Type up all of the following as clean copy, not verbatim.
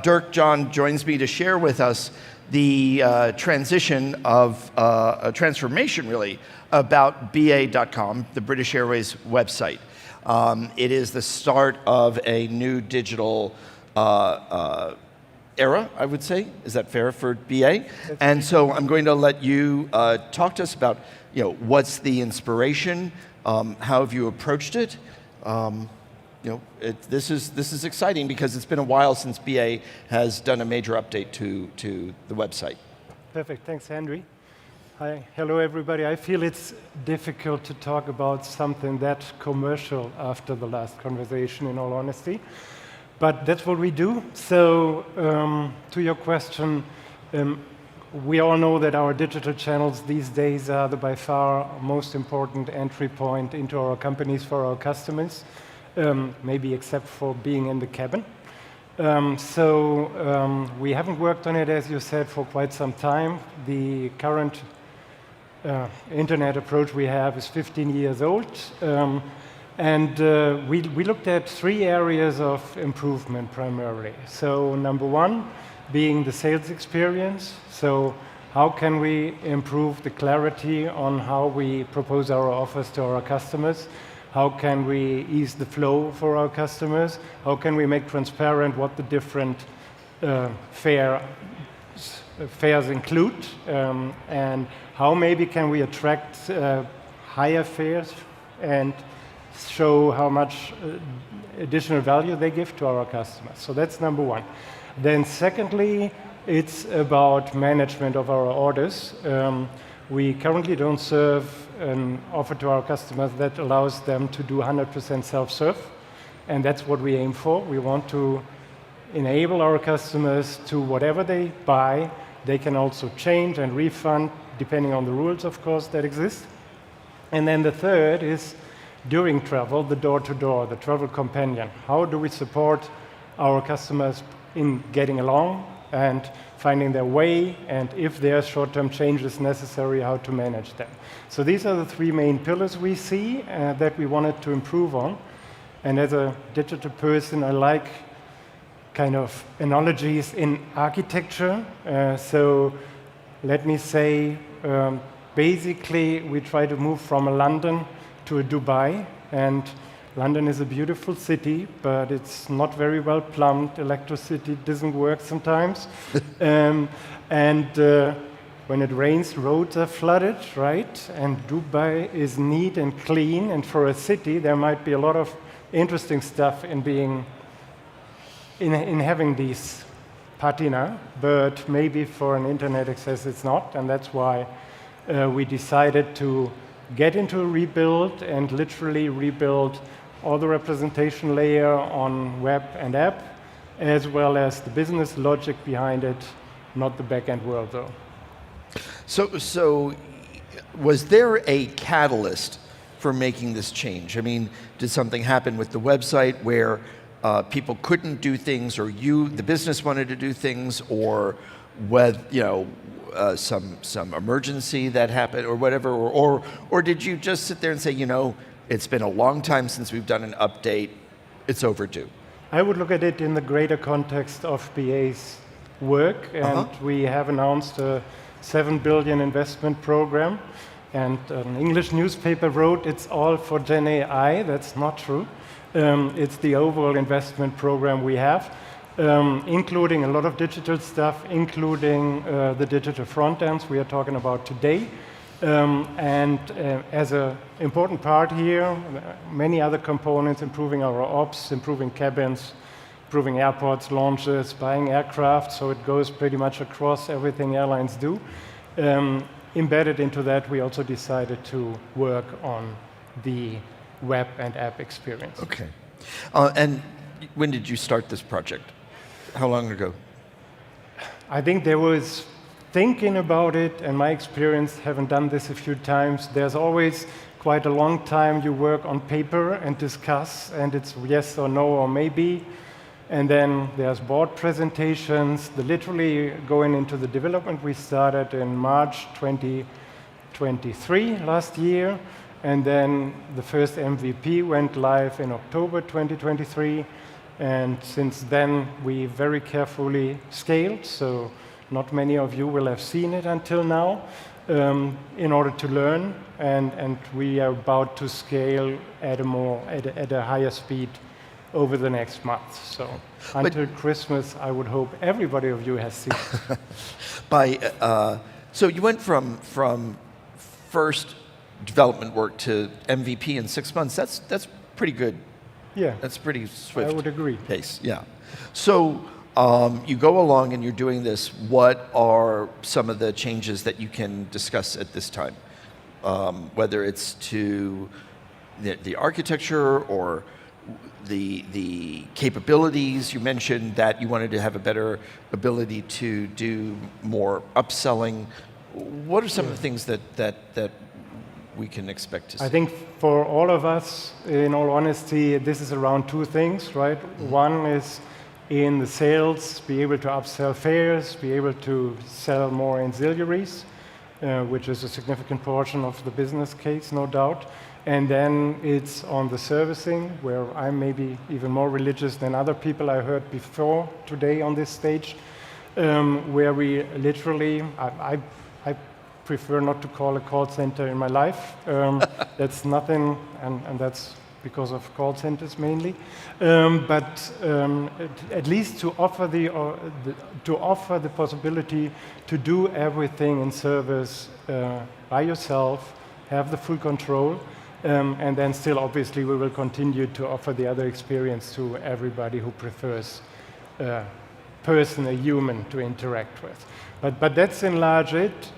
Dirk John joins me to share with us the transition of a transformation, really, about BA.com, the British Airways website. It is the start of a new digital era, I would say. Is that fair for BA? And so I'm going to let you talk to us about, what's the inspiration, how have you approached it? This is exciting because it's been a while since BA has done a major update to the website. Perfect, thanks Henry. Hi, hello everybody. I feel it's difficult to talk about something that commercial after the last conversation, in all honesty. But that's what we do. So, to your question, we all know that our digital channels these days are the by far most important entry point into our companies for our customers, maybe except for being in the cabin. We haven't worked on it, as you said, for quite some time. The current internet approach we have is 15 years old. We looked at 3 areas of improvement primarily. So number 1 being the sales experience. So how can we improve the clarity on how we propose our offers to our customers? How can we ease the flow for our customers? How can we make transparent what the different fares include? And how maybe can we attract higher fares and show how much additional value they give to our customers. So that's number 1. Then secondly, it's about management of our orders. We currently don't serve an offer to our customers that allows them to do 100% self-serve, and that's what we aim for. We want to enable our customers to whatever they buy, they can also change and refund, depending on the rules, of course, that exist. And then the third is during travel, the door-to-door, the travel companion. How do we support our customers in getting along and finding their way, and if there are short-term changes necessary, how to manage them? So these are the 3 main pillars we see that we wanted to improve on. And as a digital person, I like kind of analogies in architecture. So let me say, basically, we try to move from a London to a Dubai, and London is a beautiful city, but it's not very well plumbed. Electricity doesn't work sometimes. When it rains, roads are flooded, right? And Dubai is neat and clean, and for a city, there might be a lot of interesting stuff in having these patina, but maybe for an internet access it's not, and that's why we decided to get into a rebuild and literally rebuild all the representation layer on web and app, as well as the business logic behind it, not the back-end world though. So was there a catalyst for making this change? I mean, did something happen with the website where people couldn't do things, or the business wanted to do things, or some emergency that happened, or whatever, or did you just sit there and say, it's been a long time since we've done an update, it's overdue? I would look at it in the greater context of BA's work, and we have announced a 7 billion investment program, and an English newspaper wrote it's all for Gen AI. That's not true. It's the overall investment program we have, including a lot of digital stuff, including the digital front ends we are talking about today. As an important part here, many other components, improving our ops, improving cabins, improving airports, launches, buying aircraft, so it goes pretty much across everything airlines do. Embedded into that, we also decided to work on the web and app experience. Okay. And when did you start this project? How long ago? I think there was thinking about it, and my experience, having done this a few times, there's always quite a long time you work on paper and discuss, and it's yes or no or maybe. And then there's board presentations. Literally going into the development, we started in March 2023, last year. And then the first MVP went live in October 2023. And since then, we very carefully scaled, so not many of you will have seen it until now, in order to learn, and we are about to scale at a higher speed over the next month. So until Christmas, I would hope everybody of you has seen it. So you went from first development work to MVP in 6 months. That's pretty good. Yeah, that's pretty swift. I would agree. Pace. Yeah. So you go along and you're doing this. What are some of the changes that you can discuss at this time? Whether it's to the architecture or the capabilities. You mentioned that you wanted to have a better ability to do more upselling. What are some of the things that we can expect to see? I think for all of us, in all honesty, this is around two things, right? One is in the sales, be able to upsell fares, be able to sell more ancillaries, which is a significant portion of the business case, no doubt. And then it's on the servicing, where I'm maybe even more religious than other people I heard before today on this stage, where we literally, I prefer not to call a call center in my life. That's nothing, and that's because of call centers mainly. But at least to offer the possibility to do everything in service by yourself, have the full control, and then still, obviously, we will continue to offer the other experience to everybody who prefers a person, a human, to interact with. But that's in large it.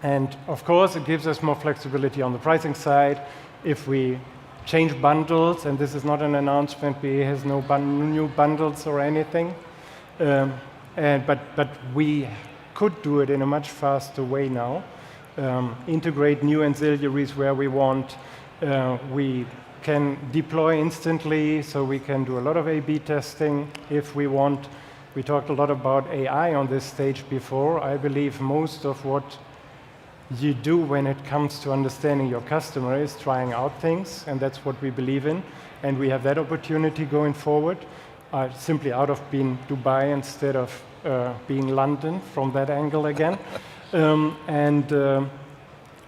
And of course, it gives us more flexibility on the pricing side. If we change bundles, and this is not an announcement, BA has no new bundles or anything, but we could do it in a much faster way now. Integrate new ancillaries where we want. We can deploy instantly, so we can do a lot of A/B testing if we want. We talked a lot about AI on this stage before. I believe most of what you do when it comes to understanding your customer is trying out things, and that's what we believe in. And we have that opportunity going forward, simply out of being Dubai instead of being London from that angle again.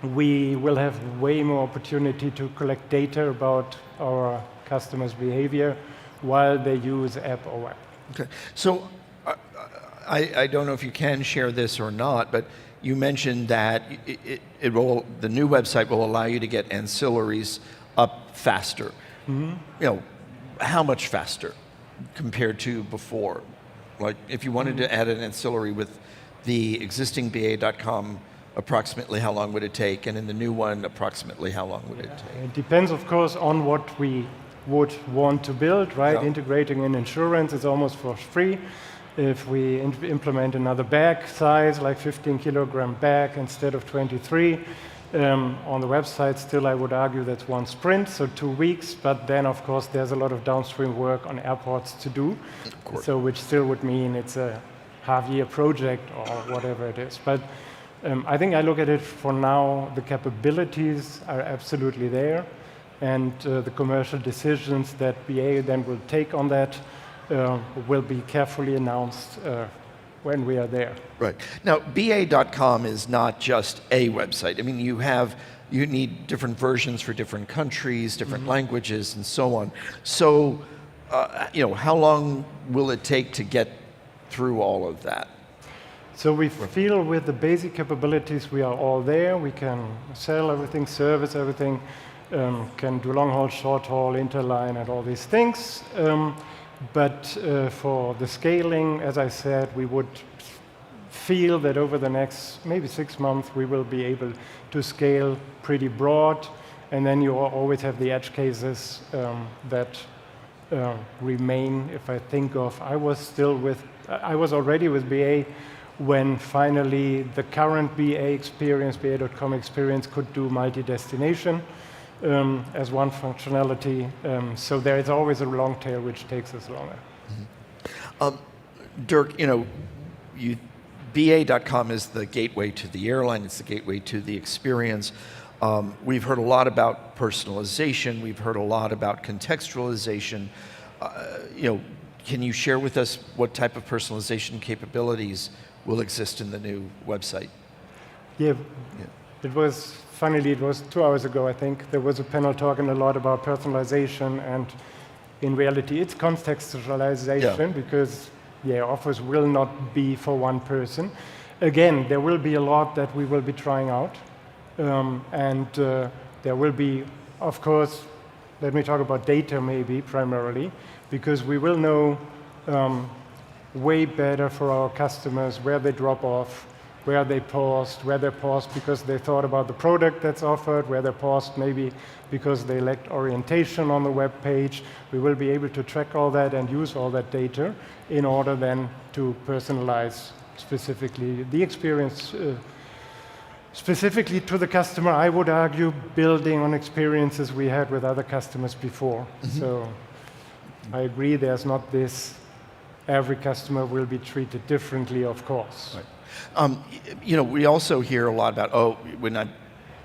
We will have way more opportunity to collect data about our customers' behavior while they use app or web. Okay, so I don't know if you can share this or not, but you mentioned that the new website will allow you to get ancillaries up faster. Mm-hmm. You know, how much faster compared to before? Like, if you wanted to add an ancillary with the existing BA.com, approximately how long would it take? And in the new one, approximately how long would it take? It depends, of course, on what we would want to build, right? Yeah. Integrating in insurance is almost for free. If we implement another bag size, like 15-kilogram bag instead of 23, on the website, still I would argue that's one sprint, so 2 weeks, but then of course there's a lot of downstream work on airports to do, so which still would mean it's a half-year project or whatever it is. But I think I look at it for now, the capabilities are absolutely there, and the commercial decisions that BA then will take on that will be carefully announced when we are there. Right. Now, BA.com is not just a website. I mean, you need different versions for different countries, different languages, and so on. So, how long will it take to get through all of that? So we feel with the basic capabilities we are all there. We can sell everything, service everything, can do long haul, short haul, interline, and all these things. But for the scaling, as I said, we would feel that over the next maybe 6 months we will be able to scale pretty broad, and then you always have the edge cases that remain. If I think of, I was already with BA when finally the current BA experience, BA.com experience, could do multi-destination as one functionality. So there is always a long tail which takes us longer. Mm-hmm. Dirk, BA.com is the gateway to the airline. It's the gateway to the experience. We've heard a lot about personalization. We've heard a lot about contextualization. can you share with us what type of personalization capabilities will exist in the new website? Yeah. It was, funnily, it was 2 hours ago, I think. There was a panel talking a lot about personalization, and in reality, it's contextualization because, offers will not be for one person. Again, there will be a lot that we will be trying out, and there will be, of course, let me talk about data maybe primarily, because we will know way better for our customers where they drop off, where they paused because they thought about the product that's offered, where they paused maybe because they lacked orientation on the web page. We will be able to track all that and use all that data in order then to personalize specifically the experience specifically to the customer. I would argue building on experiences we had with other customers before. So I agree there's not this, every customer will be treated differently, of course. Right. We also hear a lot about,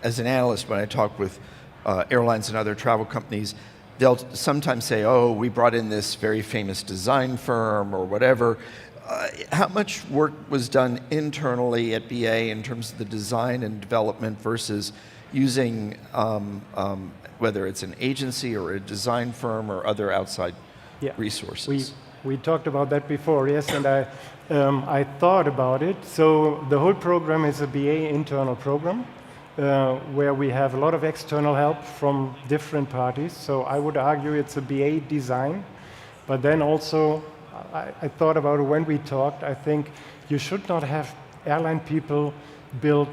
as an analyst, when I talk with airlines and other travel companies, they'll sometimes say, we brought in this very famous design firm or whatever. How much work was done internally at BA in terms of the design and development versus using, whether it's an agency or a design firm or other outside resources? We talked about that before, yes, and I thought about it. So the whole program is a BA internal program where we have a lot of external help from different parties. So I would argue it's a BA design, but then also I thought about it when we talked. I think you should not have airline people build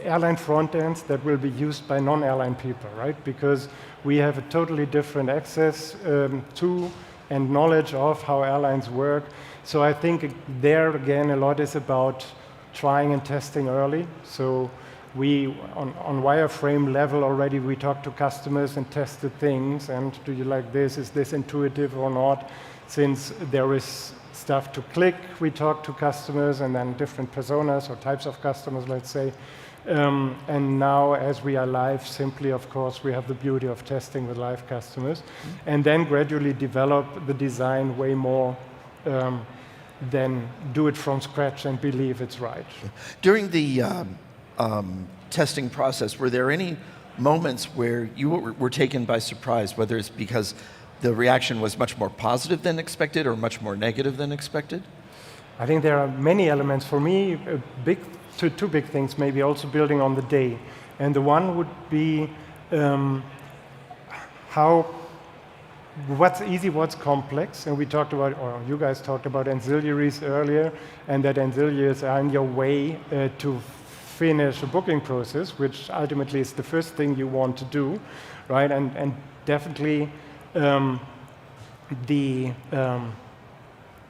airline front ends that will be used by non-airline people, right? Because we have a totally different access to and knowledge of how airlines work. So I think there again a lot is about trying and testing early. So we on wireframe level already we talk to customers and tested things, and do you like this, is this intuitive or not? Since there is stuff to click, we talk to customers and then different personas or types of customers, let's say. And now, as we are live, simply, of course, we have the beauty of testing with live customers, and then gradually develop the design way more than do it from scratch and believe it's right. During the testing process, were there any moments where you were taken by surprise, whether it's because the reaction was much more positive than expected or much more negative than expected? I think there are many elements. For me, two big things, maybe also building on the day. And the one would be what's easy, what's complex. And we talked about, or you guys talked about ancillaries earlier, and that ancillaries are on your way to finish a booking process, which ultimately is the first thing you want to do, right? And definitely the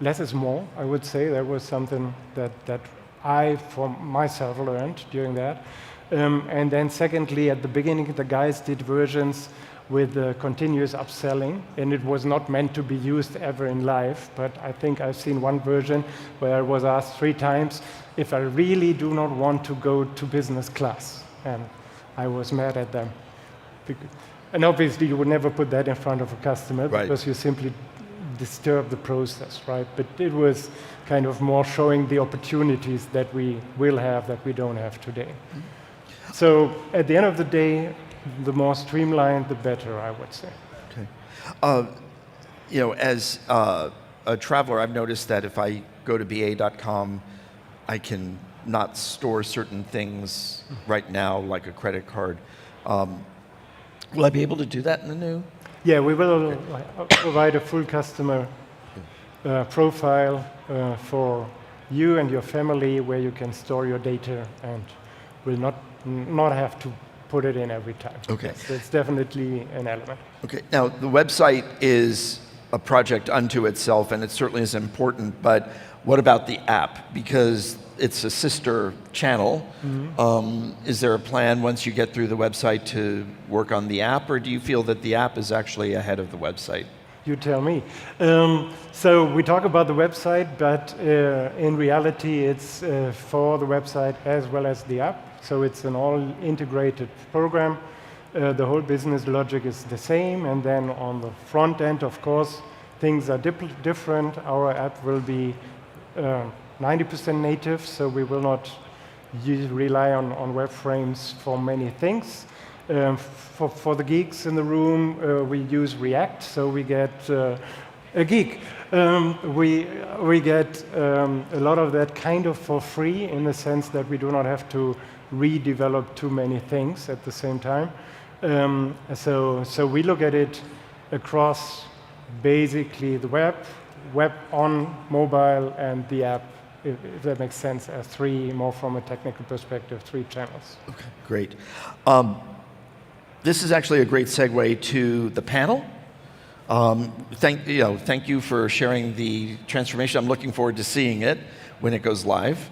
less is more, I would say. That was something that I, for myself, learned during that. And then secondly, at the beginning, the guys did versions with continuous upselling, and it was not meant to be used ever in life, but I think I've seen one version where I was asked 3 times if I really do not want to go to business class, and I was mad at them. And obviously, you would never put that in front of a customer, right, because you simply disturb the process, right? But it was kind of more showing the opportunities that we will have that we don't have today. Mm-hmm. So at the end of the day, the more streamlined, the better, I would say. Okay. As a traveler, I've noticed that if I go to BA.com, I can not store certain things right now, like a credit card. Will I be able to do that in the new? Yeah, we will provide a full customer profile for you and your family, where you can store your data and will not have to put it in every time. Okay. So it's definitely an element. Okay. Now, the website is a project unto itself, and it certainly is important, but what about the app? Because it's a sister channel. Mm-hmm. Is there a plan once you get through the website to work on the app, or do you feel that the app is actually ahead of the website? You tell me. So we talk about the website, but in reality it's for the website as well as the app. So it's an all-integrated program The whole business logic is the same, and then on the front end, of course, things are different. Our app will be 90% native, so we will not rely on web frames for many things. For the geeks in the room, we use React, so we get a geek. We get a lot of that kind of for free, in the sense that we do not have to redevelop too many things at the same time. So we look at it across basically the web on mobile, and the app, if that makes sense, as three, more from a technical perspective, 3 channels. Okay, great. This is actually a great segue to the panel. Thank you for sharing the transformation. I'm looking forward to seeing it when it goes live.